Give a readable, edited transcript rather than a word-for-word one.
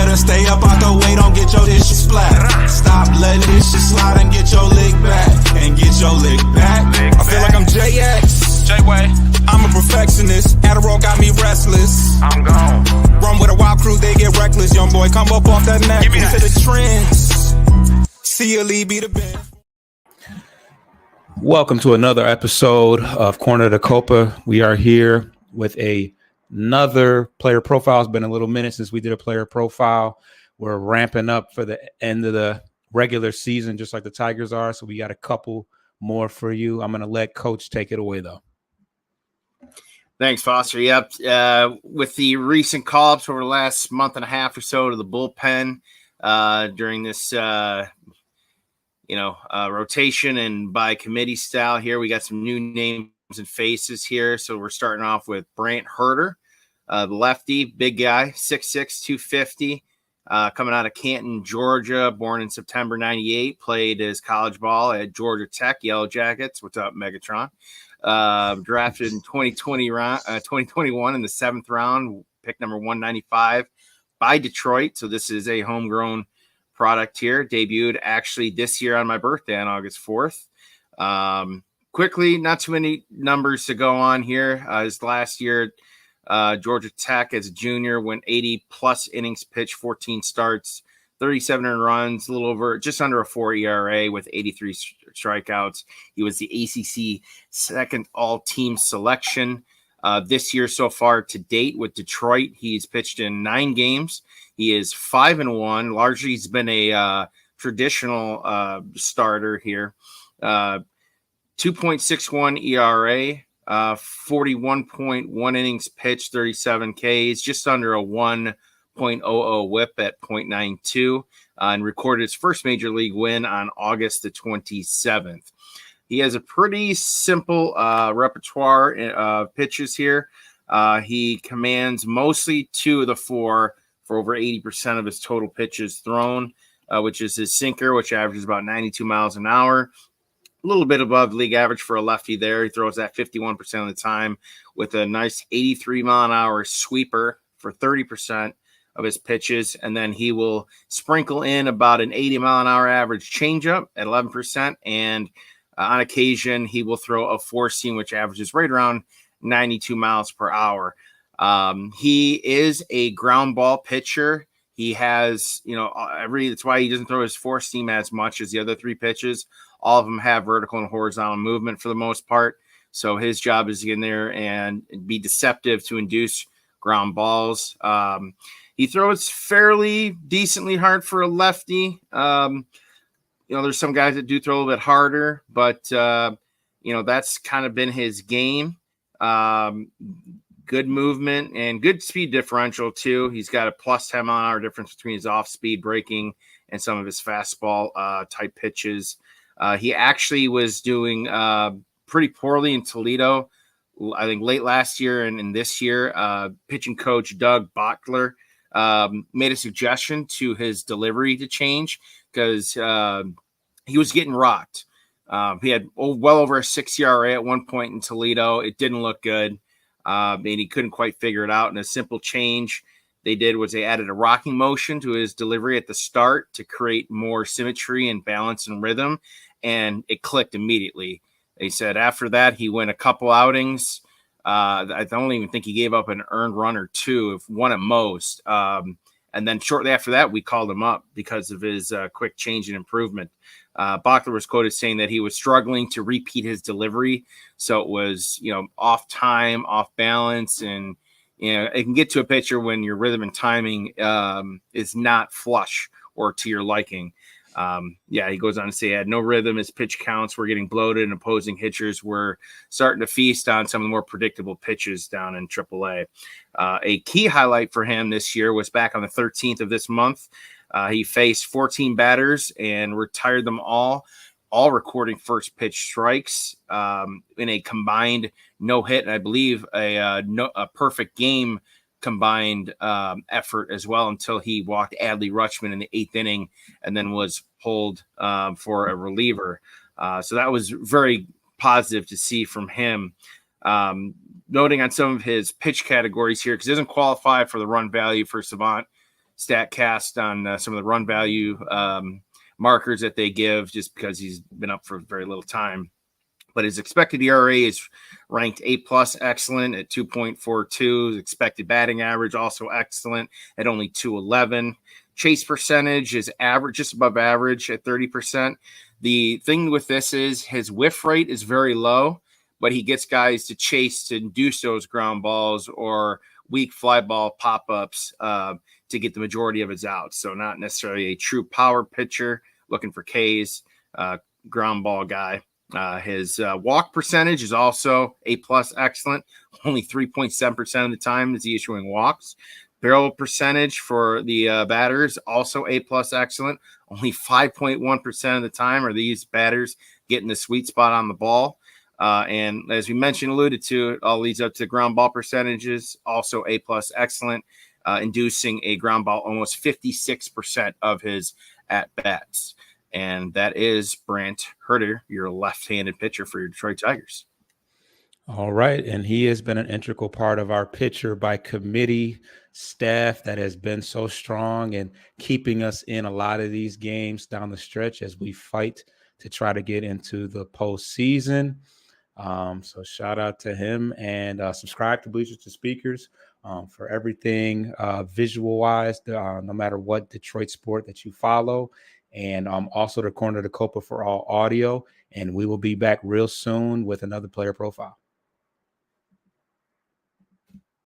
better stay up out the way, don't get your dishes splat. Stop letting this shit slide and get your lick back. And get your lick back. I feel like I'm JX. J-Way. I'm a perfectionist. Adderall got me restless. I'm gone. Run with a wild crew, they get reckless. Young boy, come up off that neck. Give me that. To the trends. See a lead, be the best. Welcome to another episode of Corner to Copa. We are here with another player profile. It's been a little minute since we did a player profile. We're ramping up for the end of the regular season, just like the Tigers are. So we got a couple more for you. I'm going to let Coach take it away, though. Thanks, Foster. Yep. With the recent call-ups over the last month and a half or so to the bullpen during this rotation and by committee style here. We got some new names and faces here. So we're starting off with Brant, the lefty, big guy, 6'6", 250, coming out of Canton, Georgia, born in September 98, played his college ball at Georgia Tech, Yellow Jackets. What's up, Megatron? Drafted in 2021 in the 7th round, pick number 195 by Detroit. So this is a homegrown product here. Debuted actually this year on my birthday on August 4th. Quickly, not too many numbers to go on here. His last year, Georgia Tech as a junior went 80 plus innings pitched, 14 starts, 37 earned runs, a little over, just under a 4 ERA with 83 strikeouts. He was the ACC second all-team selection. This year so far to date with Detroit, he's pitched in 9 games. He is 5-1. Largely, he's been a traditional starter here. 2.61 ERA, 41.1 innings pitched, 37 Ks, just under a 1.00 whip at 0.92, and recorded his first major league win on August the 27th. He has a pretty simple repertoire of pitches here. He commands mostly 2 of the 4 for over 80% of his total pitches thrown, which is his sinker, which averages about 92 miles an hour. A little bit above league average for a lefty there. He throws that 51% of the time with a nice 83 mile an hour sweeper for 30% of his pitches. And then he will sprinkle in about an 80 mile an hour average changeup at 11%. And on occasion, he will throw a 4-seam, which averages right around 92 miles per hour. He is a ground ball pitcher. He has, that's why he doesn't throw his 4-seam as much as the other 3 pitches. All of them have vertical and horizontal movement for the most part. So his job is to get in there and be deceptive to induce ground balls. He throws fairly decently hard for a lefty. There's some guys that do throw a little bit harder, but, that's kind of been his game. Good movement and good speed differential, too. He's got a plus 10 mile an hour difference between his off-speed breaking and some of his fastball type pitches. He actually was doing pretty poorly in Toledo, I think late last year and this year. Pitching coach Doug Bochtler made a suggestion to his delivery to change because he was getting rocked. He had well over a 6 ERA at one point in Toledo. It didn't look good, and he couldn't quite figure it out. And a simple change they did was they added a rocking motion to his delivery at the start to create more symmetry and balance and rhythm, and it clicked immediately. They said after that he went a couple outings. I don't even think he gave up an earned run or 2, if one at most. And then shortly after that, we called him up because of his quick change and improvement. Bochtler was quoted saying that he was struggling to repeat his delivery. So it was, off time, off balance. And, it can get to a pitcher when your rhythm and timing is not flush or to your liking. He goes on to say he had no rhythm. His pitch counts were getting bloated and opposing pitchers were starting to feast on some of the more predictable pitches down in AAA. A key highlight for him this year was back on the 13th of this month. He faced 14 batters and retired them all recording first pitch strikes in a combined no hit. And I believe a perfect game combined effort as well until he walked Adley Rutschman in the 8th inning and then was pulled for a reliever. So that was very positive to see from him. Noting on some of his pitch categories here, because he doesn't qualify for the run value for Savant StatCast on some of the run value markers that they give, just because he's been up for very little time. But his expected ERA is ranked A+ excellent at 2.42. His expected batting average also excellent at only 211. Chase percentage is average, just above average at 30%. The thing with this is his whiff rate is very low, but he gets guys to chase to induce those ground balls or weak fly ball pop-ups to get the majority of his outs. So not necessarily a true power pitcher looking for Ks, ground ball guy. His walk percentage is also A+ excellent. Only 3.7% of the time is he issuing walks. Barrel percentage for the batters also A+ excellent. Only 5.1% of the time are these batters getting the sweet spot on the ball. And as we mentioned, alluded to, it all leads up to ground ball percentages, also A+ excellent, inducing a ground ball almost 56% of his at-bats. And that is Brant Herter, your left-handed pitcher for your Detroit Tigers. All right. And he has been an integral part of our pitcher by committee staff that has been so strong and keeping us in a lot of these games down the stretch as we fight to try to get into the postseason. So shout out to him, and subscribe to Bleachers to Speakers for everything visual wise, no matter what Detroit sport that you follow. And also the Corner of the Copa for all audio. And we will be back real soon with another player profile.